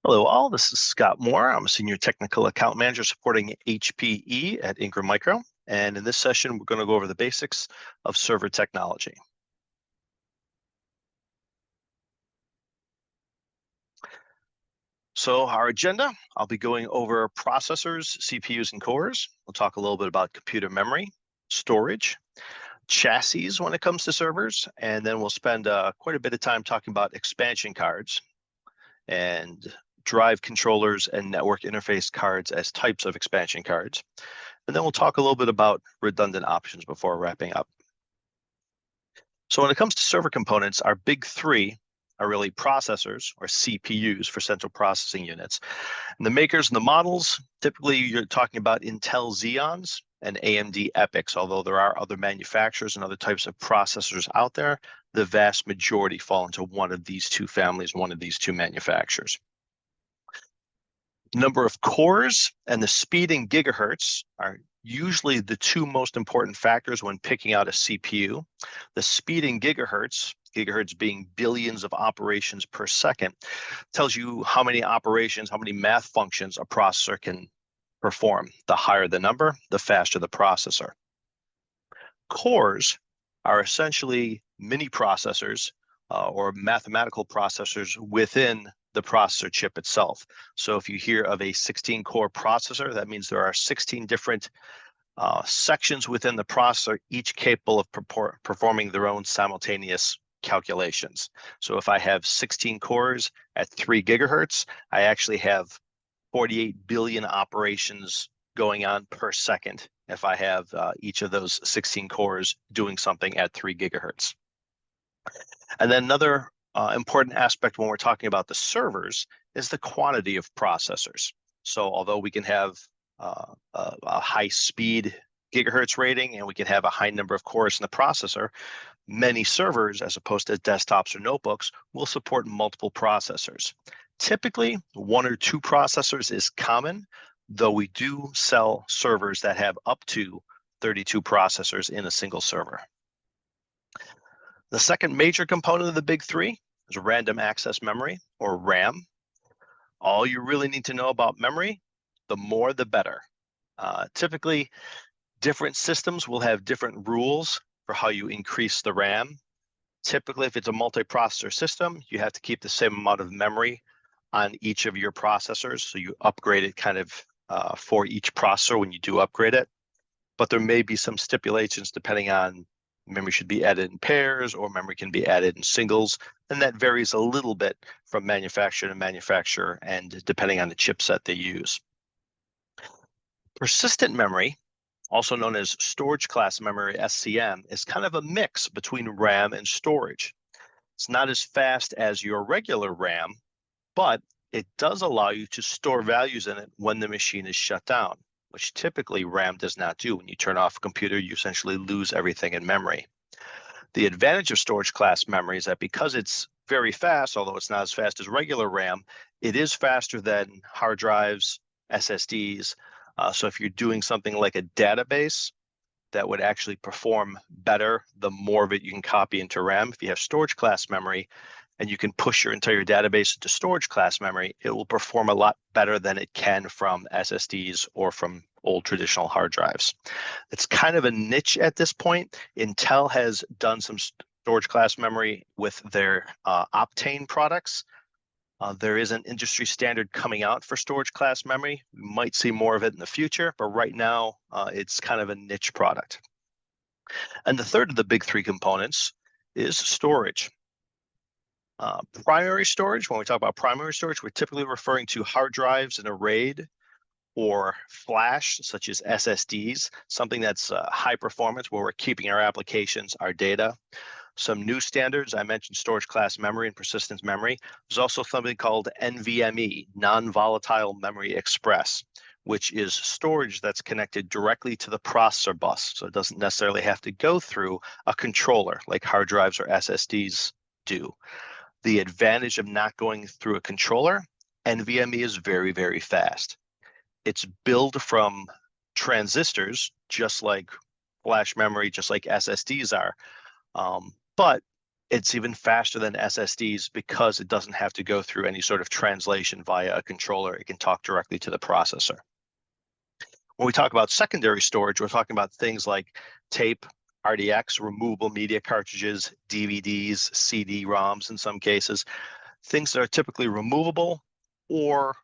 Hello all, this is Scott Moore. I'm a Senior Technical Account Manager supporting HPE at Ingram Micro. And in this session, we're going to go over the basics of server technology. So our agenda, I'll be going over processors, CPUs, and cores. We'll talk a little bit about computer memory, storage, chassis when it comes to servers, and then we'll spend quite a bit of time talking about expansion cards and drive controllers and network interface cards as types of expansion cards. And then we'll talk a little bit about redundant options before wrapping up. So when it comes to server components, our big three are really processors, or CPUs, for central processing units. And the makers and the models, typically you're talking about Intel Xeons and AMD EPYCs, although there are other manufacturers and other types of processors out there. The vast majority fall into one of these two families, one of these two manufacturers. Number of cores and the speed in gigahertz are usually the two most important factors when picking out a CPU. The speed in gigahertz being billions of operations per second, tells you how many operations, how many math functions a processor can perform. The higher the number, the faster the processor. Cores are essentially mini processors or mathematical processors within the processor chip itself. So if you hear of a 16-core processor, that means there are 16 different sections within the processor, each capable of performing their own simultaneous calculations. So if I have 16 cores at 3 gigahertz, I actually have 48 billion operations going on per second if I have each of those 16 cores doing something at 3 gigahertz. And then another important aspect when we're talking about the servers is the quantity of processors. So although we can have a high speed gigahertz rating and we can have a high number of cores in the processor, many servers, as opposed to desktops or notebooks, will support multiple processors. Typically, 1 or 2 processors is common, though we do sell servers that have up to 32 processors in a single server. The second major component of the big three is random access memory, or RAM. All you really need to know about memory, the more the better. Typically, different systems will have different rules for how you increase the RAM. Typically, if it's a multi-processor system, you have to keep the same amount of memory on each of your processors. So you upgrade it kind of for each processor when you do upgrade it. But there may be some stipulations depending on memory should be added in pairs or memory can be added in singles. And that varies a little bit from manufacturer to manufacturer and depending on the chipset they use. Persistent memory, also known as storage class memory, SCM, is kind of a mix between RAM and storage. It's not as fast as your regular RAM, but it does allow you to store values in it when the machine is shut down, which typically RAM does not do. When you turn off a computer, you essentially lose everything in memory. The advantage of storage class memory is that because it's very fast, although it's not as fast as regular RAM, it is faster than hard drives, SSDs. So if you're doing something like a database, that would actually perform better the more of it you can copy into RAM. If you have storage class memory and you can push your entire database into storage class memory, it will perform a lot better than it can from SSDs or from old traditional hard drives. It's kind of a niche at this point. Intel has done some storage class memory with their Optane products. There is an industry standard coming out for storage class memory. We might see more of it in the future, but right now it's kind of a niche product. And the third of the big three components is storage. Primary storage, when we talk about primary storage, we're typically referring to hard drives in a RAID or flash, such as SSDs, something that's high performance where we're keeping our applications, our data. Some new standards, I mentioned storage class memory and persistence memory. There's also something called NVMe, non-volatile memory express, which is storage that's connected directly to the processor bus. So it doesn't necessarily have to go through a controller like hard drives or SSDs do. The advantage of not going through a controller, NVMe is very, very fast. It's built from transistors, just like flash memory, just like SSDs are. But It's even faster than SSDs because it doesn't have to go through any sort of translation via a controller. It can talk directly to the processor. When we talk about secondary storage, we're talking about things like tape, RDX, removable media cartridges, DVDs, CD-ROMs in some cases, things that are typically removable or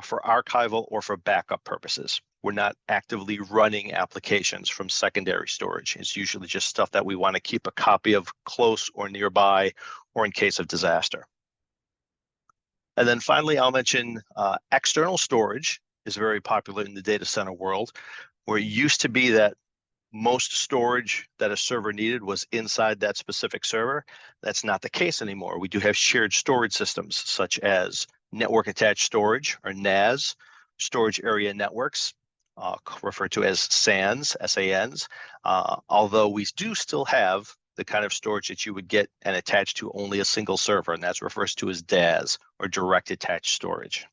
for archival or for backup purposes. We're not actively running applications from secondary storage. It's usually just stuff that we want to keep a copy of close or nearby or in case of disaster. And then finally, I'll mention external storage is very popular in the data center world, where it used to be that most storage that a server needed was inside that specific server. That's not the case anymore. We do have shared storage systems such as network attached storage or NAS, storage area networks, referred to as SANs, SANs, although we do still have the kind of storage that you would get and attach to only a single server, and that's referred to as DAS or direct attached storage.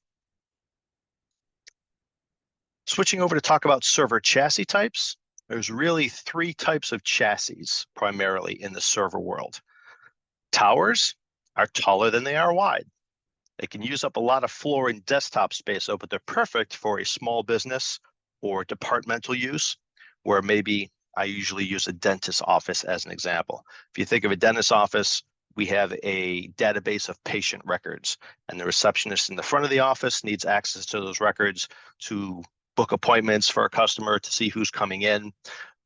Switching over to talk about server chassis types, there's really three types of chassis primarily in the server world. Towers are taller than they are wide. They can use up a lot of floor and desktop space, but they're perfect for a small business or departmental use, where maybe I usually use a dentist's office as an example. If you think of a dentist's office, we have a database of patient records, and the receptionist in the front of the office needs access to those records to book appointments for a customer, to see who's coming in.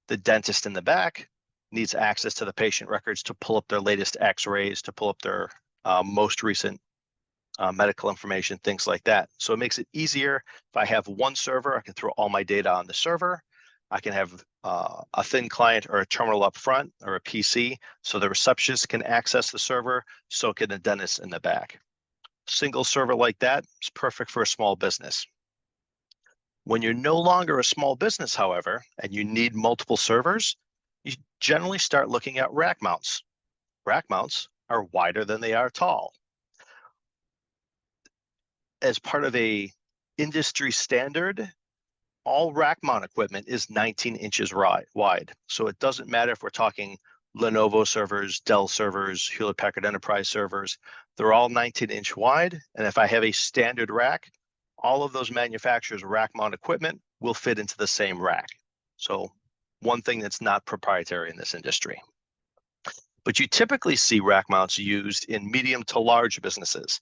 The dentist in the back needs access to the patient records to pull up their latest x-rays, to pull up their most recent medical information, things like that. So it makes it easier. If I have one server, I can throw all my data on the server. I can have a thin client or a terminal up front or a PC, so the receptionist can access the server, so can the dentist in the back. Single server like that is perfect for a small business. When you're no longer a small business, however, and you need multiple servers, you generally start looking at rack mounts. Rack mounts are wider than they are tall. As part of a industry standard, all rack mount equipment is 19 inches wide. So it doesn't matter if we're talking Lenovo servers, Dell servers, Hewlett Packard Enterprise servers, they're all 19-inch wide. And if I have a standard rack, all of those manufacturers' rack mount equipment will fit into the same rack. So one thing that's not proprietary in this industry. But you typically see rack mounts used in medium to large businesses.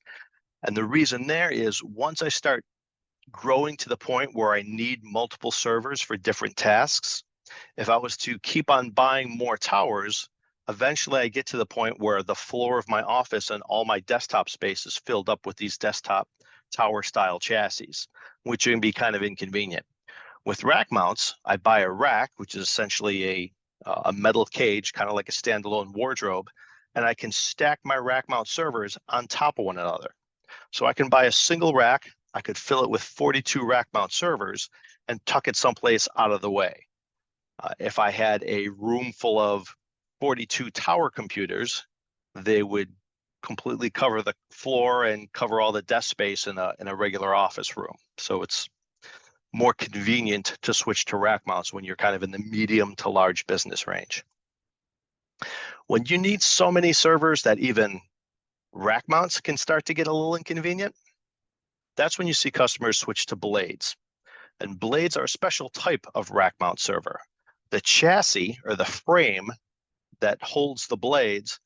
And the reason there is once I start growing to the point where I need multiple servers for different tasks, if I was to keep on buying more towers, eventually I get to the point where the floor of my office and all my desktop space is filled up with these desktop tower style chassis, which can be kind of inconvenient. With rack mounts, I buy a rack, which is essentially a metal cage, kind of like a standalone wardrobe, and I can stack my rack mount servers on top of one another. So I can buy a single rack, I could fill it with 42 rack mount servers and tuck it someplace out of the way. If I had a room full of 42 tower computers, they would completely cover the floor and cover all the desk space in a regular office room. So it's more convenient to switch to rack mounts when you're kind of in the medium to large business range. When you need so many servers that even rack mounts can start to get a little inconvenient, that's when you see customers switch to blades. And blades are a special type of rack mount server. The chassis or the frame that holds the blades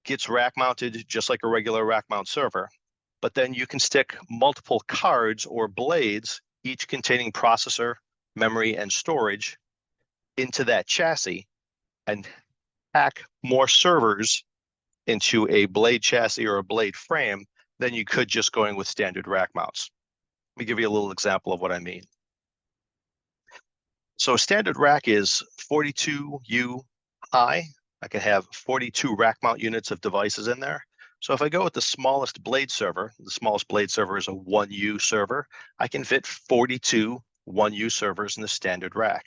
gets rack mounted just like a regular rack mount server, but then you can stick multiple cards or blades, each containing processor, memory, and storage, into that chassis and pack more servers into a blade chassis or a blade frame than you could just going with standard rack mounts. Let me give you a little example of what I mean. So a standard rack is 42U high. I can have 42 rack mount units of devices in there. So if I go with the smallest blade server, the smallest blade server is a 1U server, I can fit 42 1U servers in the standard rack.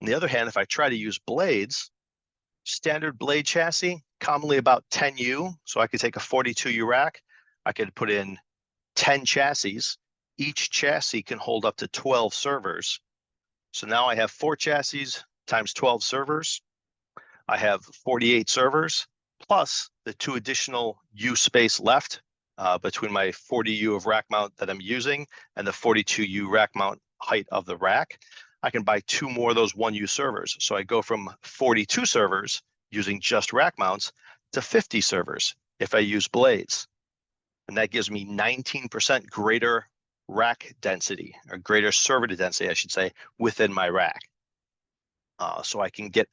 On the other hand, if I try to use blades, standard blade chassis, commonly about 10U, so I could take a 42U rack, I could put in 10 chassis. Each chassis can hold up to 12 servers. So now I have 4 chassis times 12 servers. I have 48 servers. plus the 2 additional U space left between my 40U of rack mount that I'm using and the 42U rack mount height of the rack, I can buy 2 more of those 1U servers. So I go from 42 servers using just rack mounts to 50 servers if I use blades. And that gives me 19% greater rack density, or greater server density, I should say, within my rack. So I can get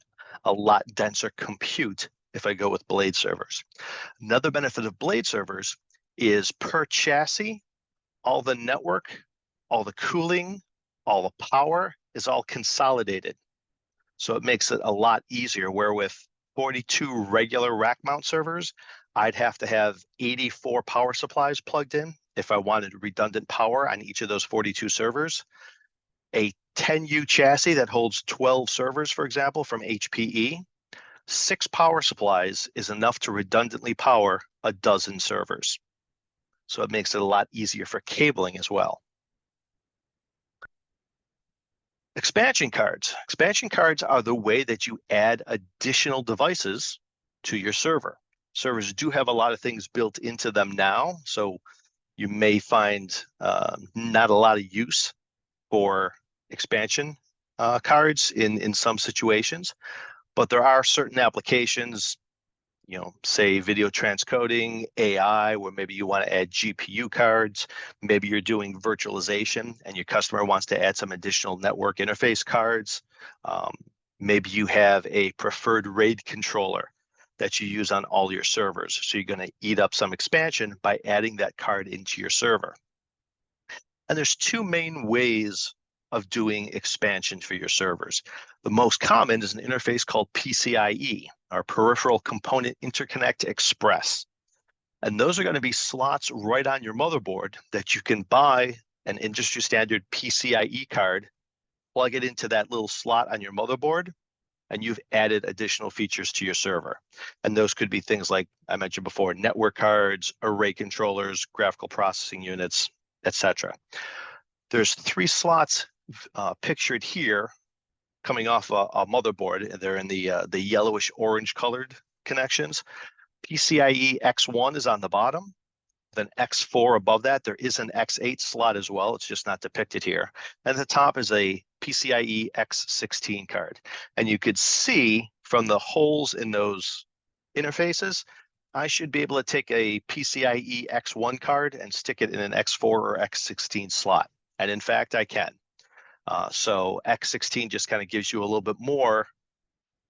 a lot denser compute if I go with blade servers. Another benefit of blade servers is per chassis, all the network, all the cooling, all the power is all consolidated. So it makes it a lot easier, where with 42 regular rack mount servers, I'd have to have 84 power supplies plugged in if I wanted redundant power on each of those 42 servers. A 10U chassis that holds 12 servers, for example, from HPE, 6 power supplies is enough to redundantly power a dozen servers. So it makes it a lot easier for cabling as well. Expansion cards. Expansion cards are the way that you add additional devices to your server. Servers do have a lot of things built into them now, so you may find not a lot of use for expansion cards in some situations, but there are certain applications, say video transcoding, AI, where maybe you want to add GPU cards, maybe you're doing virtualization and your customer wants to add some additional network interface cards. Maybe you have a preferred RAID controller that you use on all your servers. So you're going to eat up some expansion by adding that card into your server. And there's 2 main ways of doing expansion for your servers. The most common is an interface called PCIe, or Peripheral Component Interconnect Express. And those are going to be slots right on your motherboard that you can buy an industry standard PCIe card, plug it into that little slot on your motherboard, and you've added additional features to your server. And those could be things like I mentioned before, network cards, array controllers, graphical processing units, etc. There's 3 slots pictured here coming off a motherboard. They're in the yellowish orange colored connections. PCIe X1 is on the bottom. Then X4 above that, there is an X8 slot as well. It's just not depicted here. And at the top is a PCIe X16 card. And you could see from the holes in those interfaces, I should be able to take a PCIe X1 card and stick it in an X4 or X16 slot. And in fact, I can. So X16 just kind of gives you a little bit more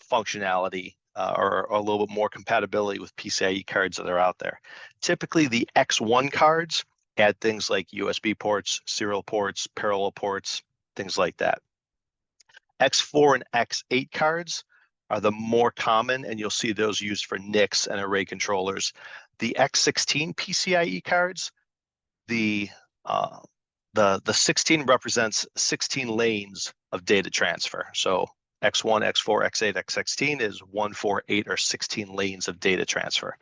functionality or a little bit more compatibility with PCIe cards that are out there. Typically, the X1 cards add things like USB ports, serial ports, parallel ports, things like that. X4 and X8 cards are the more common, and you'll see those used for NICs and array controllers. The X16 PCIe cards, the 16 represents 16 lanes of data transfer. So X1, X4, X8, X16 is 1, 4, 8, or 16 lanes of data transfer.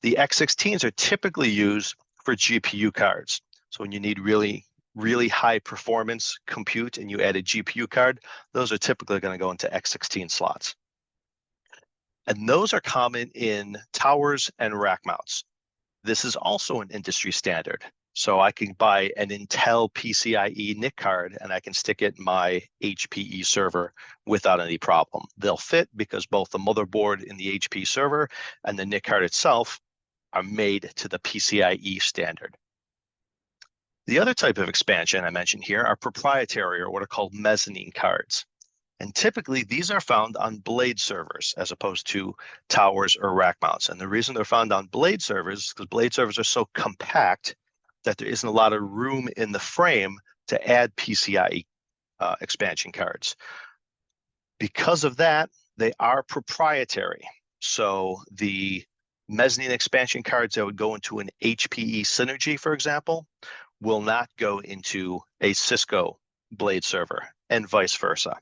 The X16s are typically used for GPU cards. So when you need really high performance compute and you add a GPU card, those are typically going to go into X16 slots. And those are common in towers and rack mounts. This is also an industry standard. So I can buy an Intel PCIe NIC card and I can stick it in my HPE server without any problem. They'll fit because both the motherboard in the HP server and the NIC card itself are made to the PCIe standard. The other type of expansion I mentioned here are proprietary, or what are called mezzanine cards. And typically these are found on blade servers as opposed to towers or rack mounts. And the reason they're found on blade servers is because blade servers are so compact that there isn't a lot of room in the frame to add PCIe expansion cards. Because of that, they are proprietary. So the mezzanine expansion cards that would go into an HPE Synergy, for example, will not go into a Cisco blade server, and vice versa.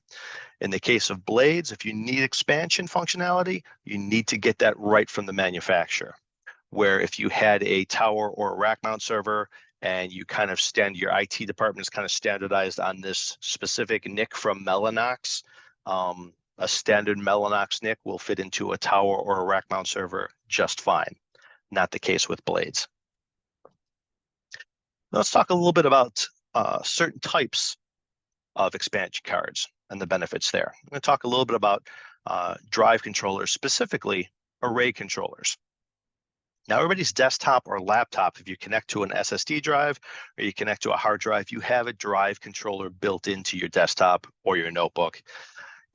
In the case of blades, if you need expansion functionality, you need to get that right from the manufacturer. Where if you had a tower or a rack mount server and you kind of your IT department is kind of standardized on this specific NIC from Mellanox, A standard Mellanox NIC will fit into a tower or a rack mount server just fine. Not the case with blades. Let's talk a little bit about certain types of expansion cards and the benefits there. I'm going to talk a little bit about drive controllers, specifically array controllers. Now, everybody's desktop or laptop, if you connect to an SSD drive or you connect to a hard drive, you have a drive controller built into your desktop or your notebook.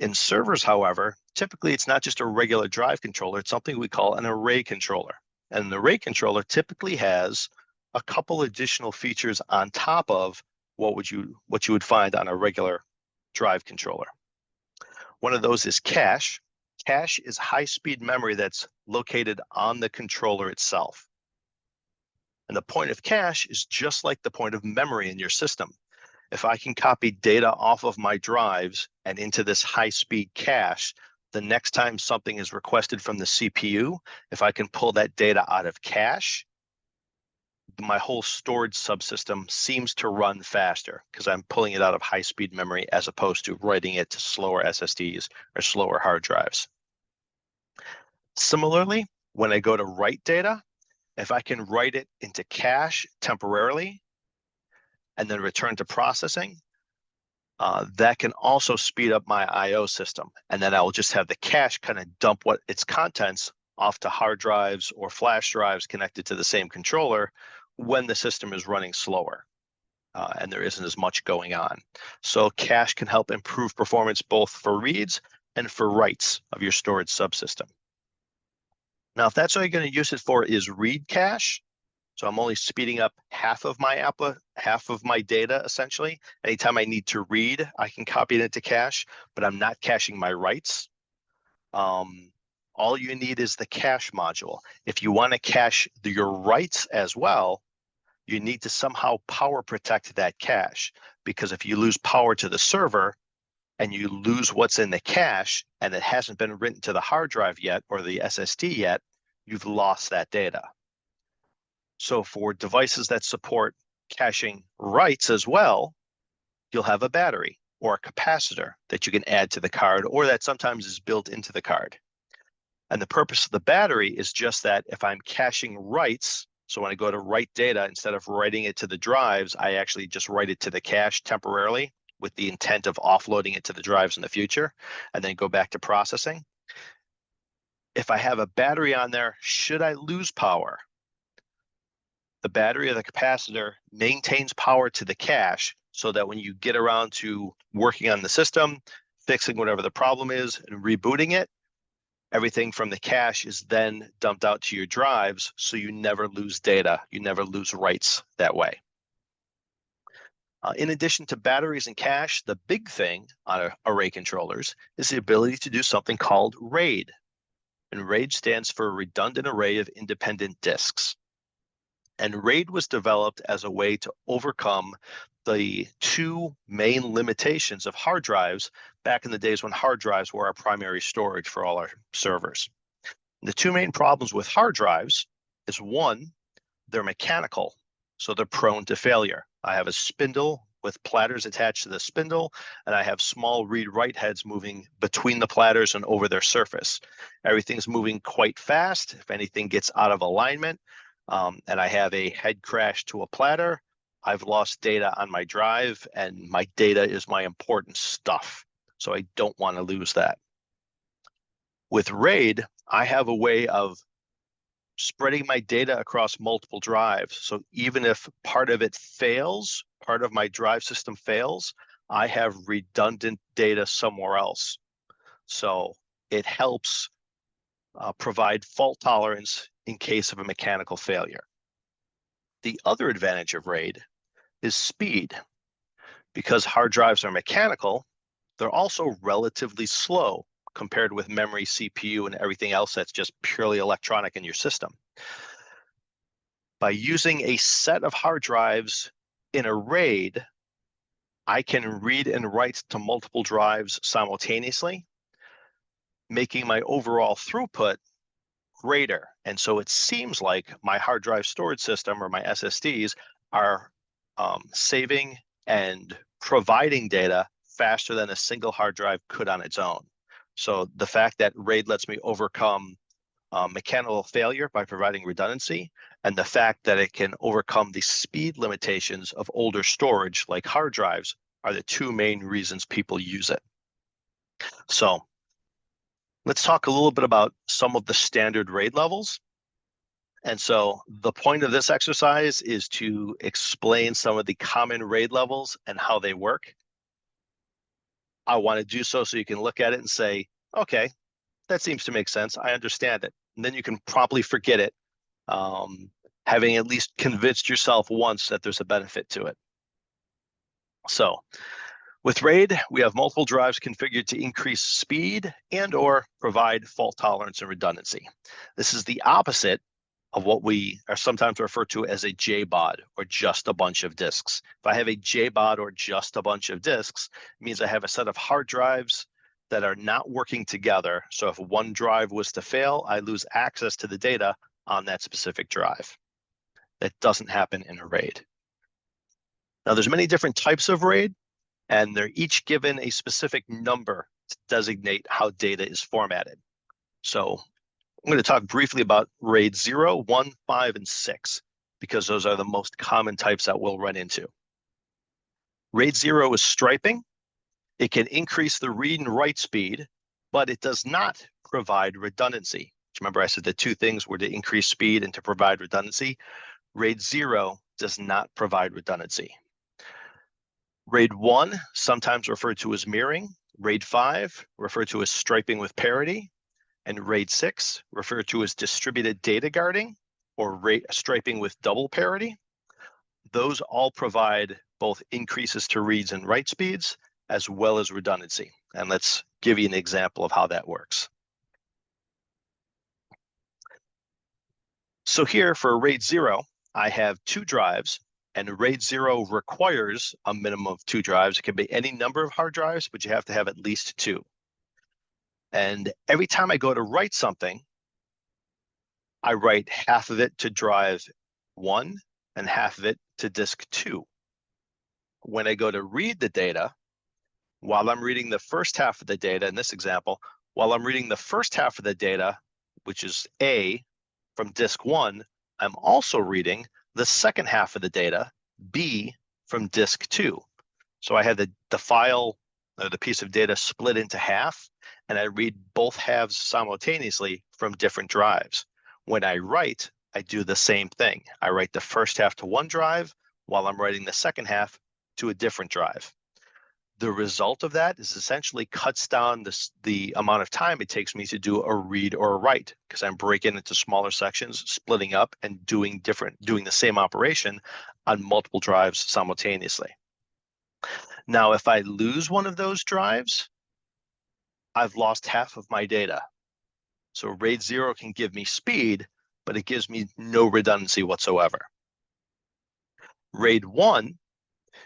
In servers, however, typically it's not just a regular drive controller, it's something we call an array controller. And an array controller typically has a couple additional features on top of what you would find on a regular drive controller. One of those is cache. Cache is high-speed memory that's located on the controller itself. And the point of cache is just like the point of memory in your system. If I can copy data off of my drives and into this high-speed cache, the next time something is requested from the CPU, if I can pull that data out of cache, my whole storage subsystem seems to run faster because I'm pulling it out of high-speed memory as opposed to writing it to slower SSDs or slower hard drives. Similarly, when I go to write data, if I can write it into cache temporarily and then return to processing, that can also speed up my I/O system. And then I will just have the cache kind of dump its contents off to hard drives or flash drives connected to the same controller when the system is running slower and there isn't as much going on. So cache can help improve performance both for reads and for writes of your storage subsystem. Now, if that's all you're going to use it for is read cache, so I'm only speeding up half of my data essentially. Anytime I need to read, I can copy it into cache, but I'm not caching my writes. All you need is the cache module. If you want to cache your writes as well, you need to somehow power protect that cache, because if you lose power to the server and you lose what's in the cache and it hasn't been written to the hard drive yet or the SSD yet, you've lost that data. So for devices that support caching writes as well, you'll have a battery or a capacitor that you can add to the card, or that sometimes is built into the card. And the purpose of the battery is just that if I'm caching writes, so when I go to write data, instead of writing it to the drives, I actually just write it to the cache temporarily with the intent of offloading it to the drives in the future and then go back to processing. If I have a battery on there, should I lose power, the battery or the capacitor maintains power to the cache so that when you get around to working on the system, fixing whatever the problem is and rebooting it, everything from the cache is then dumped out to your drives, so you never lose data, you never lose writes that way. In addition to batteries and cache, the big thing on array controllers is the ability to do something called RAID. And RAID stands for Redundant Array of Independent Disks. And RAID was developed as a way to overcome the two main limitations of hard drives back in the days when hard drives were our primary storage for all our servers. The two main problems with hard drives is, one, they're mechanical, so they're prone to failure. I have a spindle with platters attached to the spindle, and I have small read-write heads moving between the platters and over their surface. Everything's moving quite fast. If anything gets out of alignment, and I have a head crash to a platter, I've lost data on my drive, and my data is my important stuff. So I don't want to lose that. With RAID, I have a way of spreading my data across multiple drives. So even if part of it fails, part of my drive system fails, I have redundant data somewhere else. So it helps provide fault tolerance in case of a mechanical failure. The other advantage of RAID is speed. Because hard drives are mechanical, they're also relatively slow compared with memory, CPU, and everything else that's just purely electronic in your system. By using a set of hard drives in a RAID, I can read and write to multiple drives simultaneously, making my overall throughput greater. And so it seems like my hard drive storage system, or my SSDs, are saving and providing data faster than a single hard drive could on its own. So the fact that RAID lets me overcome mechanical failure by providing redundancy, and the fact that it can overcome the speed limitations of older storage like hard drives are the two main reasons people use it. So let's talk a little bit about some of the standard RAID levels. And so the point of this exercise is to explain some of the common RAID levels and how they work. I want to do so you can look at it and say, okay, that seems to make sense. I understand it. And then you can probably forget it, having at least convinced yourself once that there's a benefit to it. So with RAID, we have multiple drives configured to increase speed and or provide fault tolerance and redundancy. This is the opposite of what we are sometimes referred to as a JBOD, or just a bunch of disks. If I have a JBOD, or just a bunch of disks, it means I have a set of hard drives that are not working together. So if one drive was to fail, I lose access to the data on that specific drive. That doesn't happen in a RAID. Now there's many different types of RAID, and they're each given a specific number to designate how data is formatted. So I'm going to talk briefly about RAID 0, 1, 5, and 6, because those are the most common types that we'll run into. RAID 0 is striping. It can increase the read and write speed, but it does not provide redundancy. Remember, I said the two things were to increase speed and to provide redundancy. RAID 0 does not provide redundancy. RAID 1, sometimes referred to as mirroring. RAID 5, referred to as striping with parity. And RAID 6, referred to as distributed data guarding, or striping with double parity. Those all provide both increases to reads and write speeds, as well as redundancy. And let's give you an example of how that works. So here for RAID 0, I have 2 drives, and RAID 0 requires a minimum of 2 drives. It can be any number of hard drives, but you have to have at least 2. And every time I go to write something, I write half of it to drive 1 and half of it to disk 2. When I go to read the data, while I'm reading the first half of the data, in this example, while I'm reading the first half of the data, which is A, from disk 1, I'm also reading the second half of the data, B, from disk 2. So I have the file, or the piece of data, split into half, and I read both halves simultaneously from different drives. When I write, I do the same thing. I write the first half to one drive while I'm writing the second half to a different drive. The result of that is essentially cuts down the amount of time it takes me to do a read or a write, because I'm breaking into smaller sections, splitting up, and doing the same operation on multiple drives simultaneously. Now, if I lose one of those drives, I've lost half of my data. So RAID 0 can give me speed, but it gives me no redundancy whatsoever. RAID 1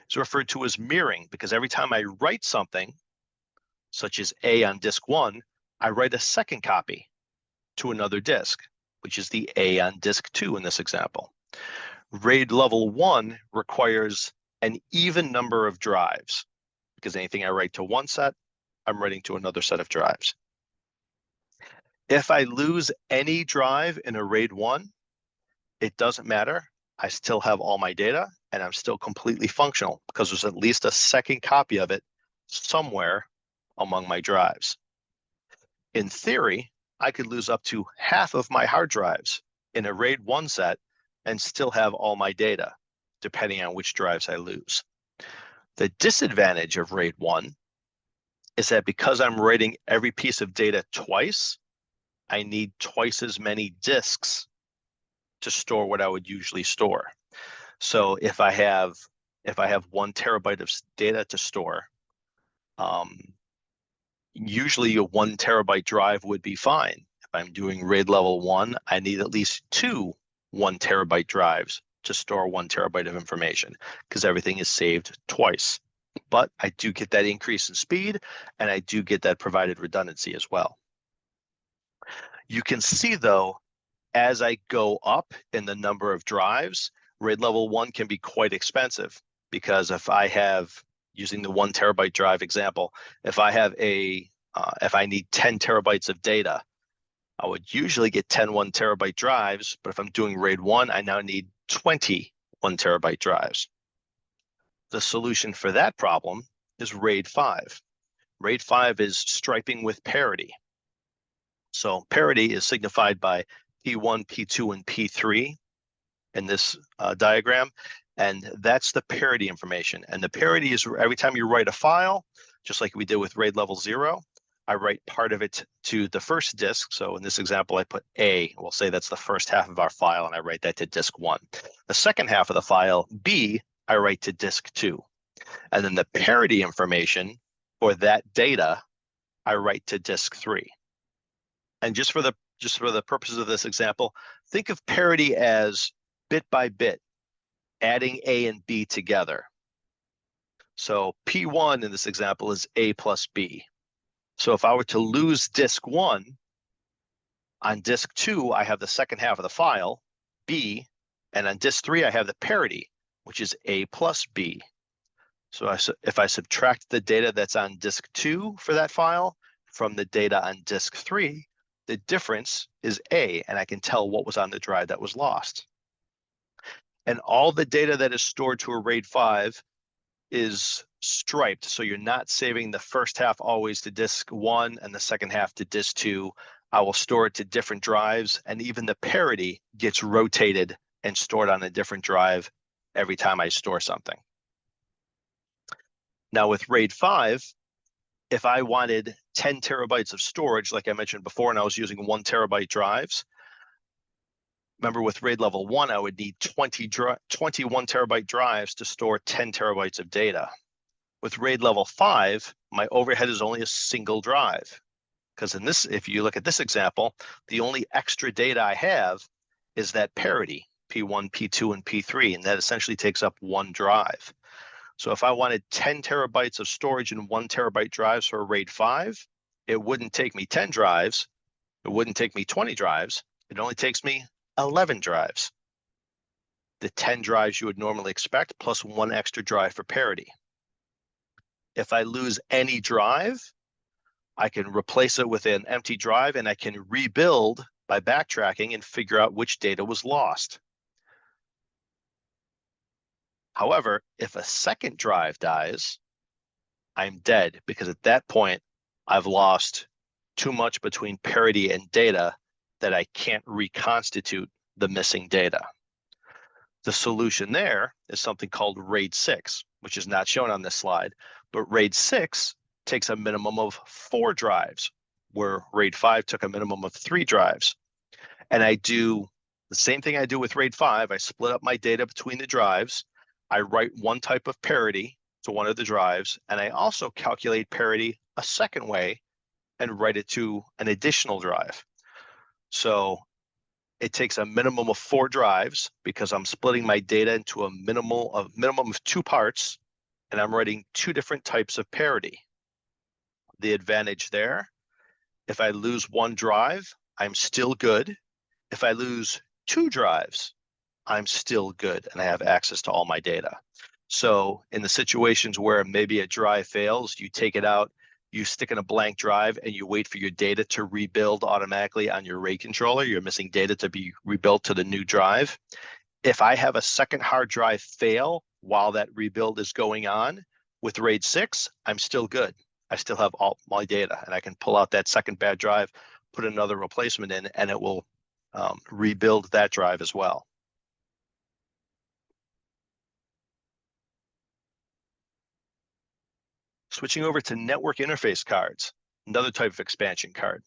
is referred to as mirroring, because every time I write something, such as A on disk 1, I write a second copy to another disk, which is the A on disk 2 in this example. RAID level 1 requires an even number of drives, because anything I write to one set, I'm writing to another set of drives. If I lose any drive in a RAID 1, it doesn't matter. I still have all my data, and I'm still completely functional, because there's at least a second copy of it somewhere among my drives. In theory, I could lose up to half of my hard drives in a RAID 1 set and still have all my data, depending on which drives I lose. The disadvantage of RAID 1 is that because I'm writing every piece of data twice, I need twice as many disks to store what I would usually store. So if I have 1 terabyte of data to store, usually a 1 terabyte drive would be fine. If I'm doing RAID level 1, I need at least 2 1 terabyte drives to store 1 terabyte of information, because everything is saved twice. But I do get that increase in speed, and I do get that provided redundancy as well. You can see, though, as I go up in the number of drives, RAID level 1 can be quite expensive, because if I have, using the 1 terabyte drive example, if I have a If I need 10 terabytes of data, I would usually get 10 1 terabyte drives, but if I'm doing RAID 1, I now need 20 1 terabyte drives. The solution for that problem is RAID 5. RAID 5 is striping with parity. So parity is signified by P1, P2, and P3 in this diagram, and that's the parity information. And the parity is every time you write a file, just like we did with RAID level 0, I write part of it to the first disk. So in this example, I put A. We'll say that's the first half of our file, and I write that to disk 1. The second half of the file, B, I write to disk 2. And then the parity information for that data, I write to disk 3. And just for the purposes of this example, think of parity as bit by bit, adding A and B together. So P1 in this example is A plus B. So if I were to lose disk 1, on disk 2, I have the second half of the file, B, and on disk 3, I have the parity, which is A plus B. So if I subtract the data that's on disk 2 for that file from the data on disk 3, the difference is A, and I can tell what was on the drive that was lost. And all the data that is stored to a RAID 5 is striped, so you're not saving the first half always to disk 1 and the second half to disk 2. I will store it to different drives, and even the parity gets rotated and stored on a different drive every time I store something. Now with RAID 5, if I wanted 10 terabytes of storage, like I mentioned before, and I was using 1 terabyte drives, remember with RAID level 1, I would need 21 terabyte drives to store 10 terabytes of data. With RAID level 5, my overhead is only a single drive. Because in this, if you look at this example, the only extra data I have is that parity, P1, P2, and P3, and that essentially takes up 1 drive. So if I wanted 10 terabytes of storage in 1 terabyte drives for a RAID 5, it wouldn't take me 10 drives. It wouldn't take me 20 drives. It only takes me 11 drives. The 10 drives you would normally expect, plus 1 extra drive for parity. If I lose any drive, I can replace it with an empty drive, and I can rebuild by backtracking and figure out which data was lost. However, if a second drive dies, I'm dead, because at that point, I've lost too much between parity and data that I can't reconstitute the missing data. The solution there is something called RAID 6, which is not shown on this slide, but RAID 6 takes a minimum of 4 drives, where RAID 5 took a minimum of 3 drives. And I do the same thing I do with RAID 5. I split up my data between the drives. I write one type of parity to one of the drives, and I also calculate parity a second way and write it to an additional drive. So it takes a minimum of 4 drives because I'm splitting my data into a minimum of 2 parts, and I'm writing 2 different types of parity. The advantage there, if I lose 1 drive, I'm still good. If I lose 2 drives, I'm still good, and I have access to all my data. So in the situations where maybe a drive fails, you take it out, you stick in a blank drive, and you wait for your data to rebuild automatically on your RAID controller. Your missing data to be rebuilt to the new drive. If I have a second hard drive fail while that rebuild is going on, with RAID 6, I'm still good. I still have all my data, and I can pull out that second bad drive, put another replacement in, and it will rebuild that drive as well. Switching over to network interface cards, another type of expansion card.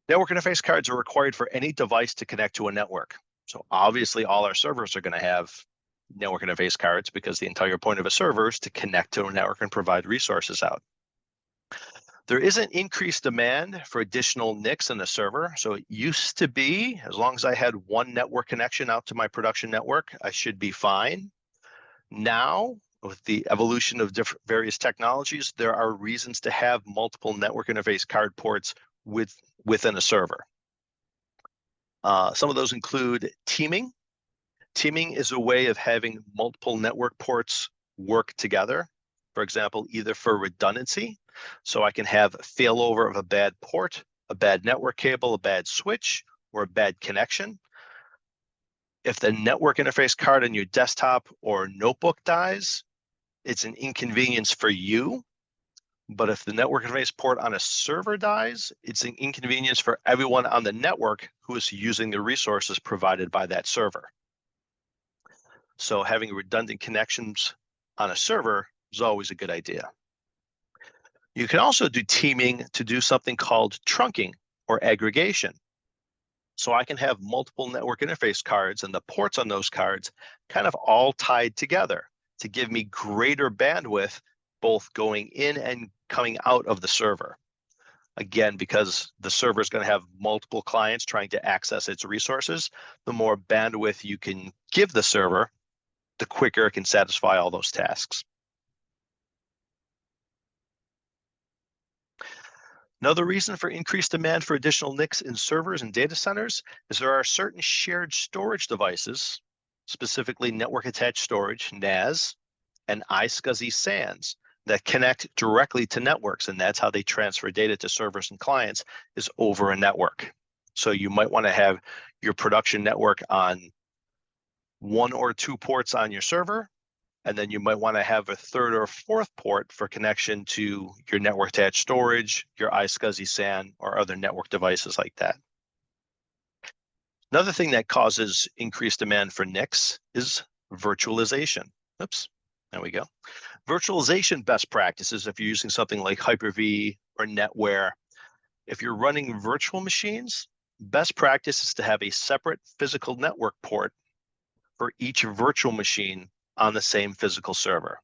Network interface cards are required for any device to connect to a network. So obviously all our servers are going to have network interface cards because the entire point of a server is to connect to a network and provide resources out. There is an increased demand for additional NICs in the server. So it used to be, as long as I had 1 network connection out to my production network, I should be fine. Now, with the evolution of various technologies, there are reasons to have multiple network interface card ports within a server. Some of those include teaming. Teaming is a way of having multiple network ports work together. For example, either for redundancy, So I can have failover of a bad port, a bad network cable, a bad switch, or a bad connection. If the network interface card on your desktop or notebook dies, it's an inconvenience for you. But if the network interface port on a server dies, it's an inconvenience for everyone on the network who is using the resources provided by that server. So having redundant connections on a server is always a good idea. You can also do teaming to do something called trunking or aggregation. So I can have multiple network interface cards and the ports on those cards kind of all tied together to give me greater bandwidth, both going in and coming out of the server. Again, because the server is going to have multiple clients trying to access its resources, the more bandwidth you can give the server, the quicker it can satisfy all those tasks. Another reason for increased demand for additional NICs in servers and data centers is there are certain shared storage devices, specifically network attached storage, NAS, and iSCSI SANs that connect directly to networks, and that's how they transfer data to servers and clients is over a network. So you might want to have your production network on 1 or 2 ports on your server, and then you might want to have a 3rd or 4th port for connection to your network attached storage, your iSCSI SAN, or other network devices like that. Another thing that causes increased demand for NICs is virtualization. Oops, there we go. Virtualization best practices, if you're using something like Hyper-V or NetWare, if you're running virtual machines, best practice is to have a separate physical network port for each virtual machine on the same physical server.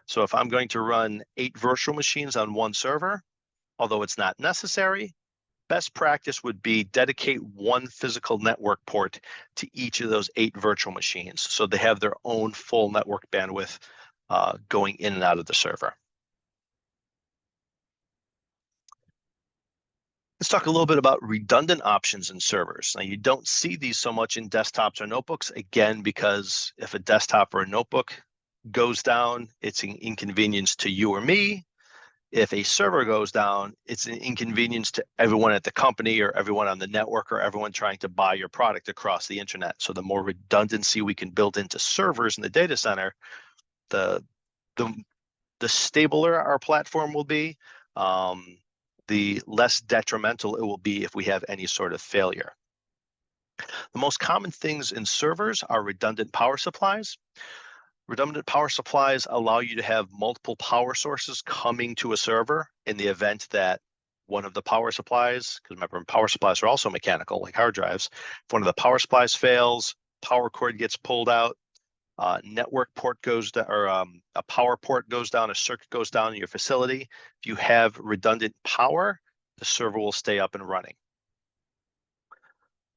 So if I'm going to run 8 virtual machines on one server, although it's not necessary, best practice would be dedicate one physical network port to each of those 8 virtual machines, so they have their own full network bandwidth going in and out of the server. Let's talk a little bit about redundant options in servers. Now, you don't see these so much in desktops or notebooks, again, because if a desktop or a notebook goes down, it's an inconvenience to you or me. If a server goes down, it's an inconvenience to everyone at the company or everyone on the network or everyone trying to buy your product across the internet. So the more redundancy we can build into servers in the data center, the stabler our platform will be, the less detrimental it will be if we have any sort of failure. The most common things in servers are redundant power supplies. Redundant power supplies allow you to have multiple power sources coming to a server in the event that one of the power supplies, because remember, power supplies are also mechanical, like hard drives. If one of the power supplies fails, power cord gets pulled out, network port goes down, or a power port goes down, a circuit goes down in your facility. If you have redundant power, the server will stay up and running.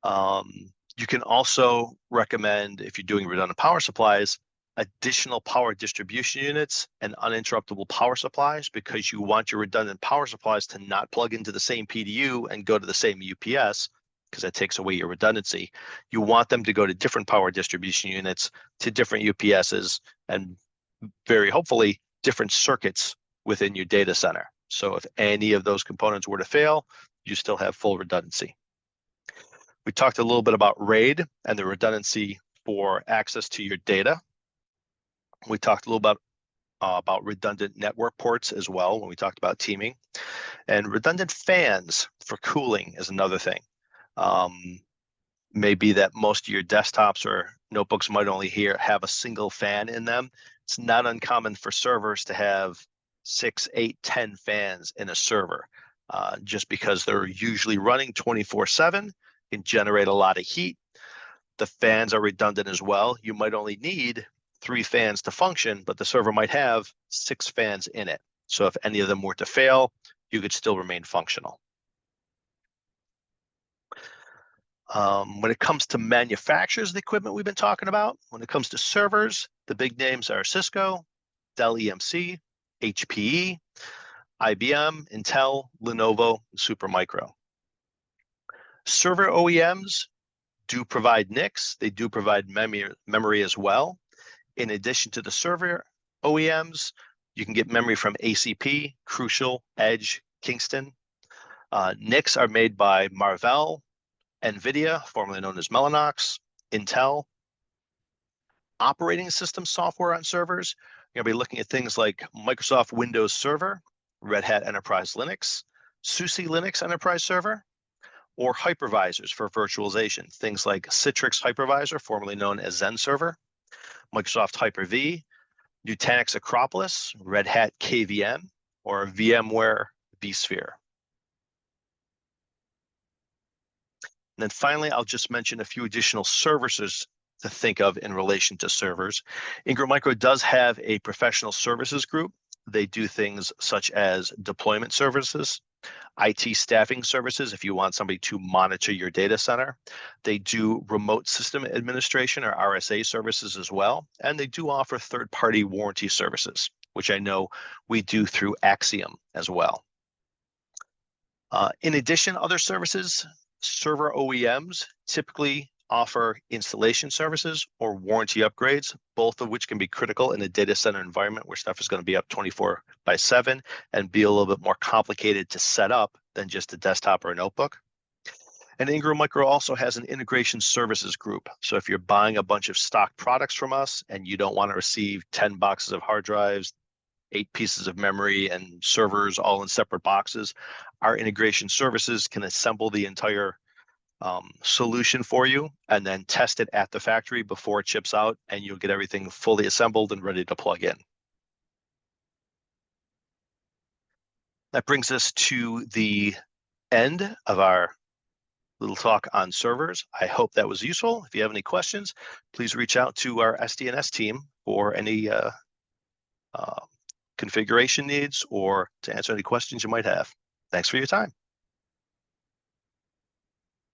You can also recommend, if you're doing redundant power supplies, additional power distribution units and uninterruptible power supplies, because you want your redundant power supplies to not plug into the same PDU and go to the same UPS, because that takes away your redundancy. You want them to go to different power distribution units, to different UPSs, and very hopefully different circuits within your data center. So if any of those components were to fail, you still have full redundancy. We talked a little bit about RAID and the redundancy for access to your data. We talked a little about redundant network ports as well when we talked about teaming. And redundant fans for cooling is another thing. Maybe that most of your desktops or notebooks might only have a single fan in them. It's not uncommon for servers to have 6, 8, 10 fans in a server, just because they're usually running 24/7, can generate a lot of heat. The fans are redundant as well. You might only need 3 fans to function, but the server might have 6 fans in it. So if any of them were to fail, you could still remain functional. When it comes to manufacturers of the equipment we've been talking about, when it comes to servers, the big names are Cisco, Dell EMC, HPE, IBM, Intel, Lenovo, and Supermicro. Server OEMs do provide NICs. They do provide memory as well. In addition to the server OEMs, You can get memory from ACP, Crucial, Edge, Kingston. NICs are made by Marvell, NVIDIA, formerly known as Mellanox, Intel. Operating system software on servers, you're going to be looking at things like Microsoft Windows Server, Red Hat Enterprise Linux, SUSE Linux Enterprise Server, or hypervisors for virtualization, things like Citrix Hypervisor, formerly known as Zen Server, Microsoft Hyper-V, Nutanix Acropolis, Red Hat KVM, or VMware vSphere. And then finally, I'll just mention a few additional services to think of in relation to servers. Ingram Micro does have a professional services group. They do things such as deployment services, IT staffing services if you want somebody to monitor your data center. They do remote system administration or RSA services as well. And they do offer third-party warranty services, which I know we do through Axiom as well. In addition, other services, server OEMs typically offer installation services or warranty upgrades, both of which can be critical in a data center environment where stuff is going to be up 24/7 and be a little bit more complicated to set up than just a desktop or a notebook. And Ingram Micro also has an integration services group. So if you're buying a bunch of stock products from us and you don't want to receive 10 boxes of hard drives, 8 pieces of memory and servers all in separate boxes, our integration services can assemble the entire solution for you and then test it at the factory before it ships out, and you'll get everything fully assembled and ready to plug in. That brings us to the end of our little talk on servers. I hope that was useful. If you have any questions, please reach out to our SDNS team for any configuration needs or to answer any questions you might have. Thanks for your time.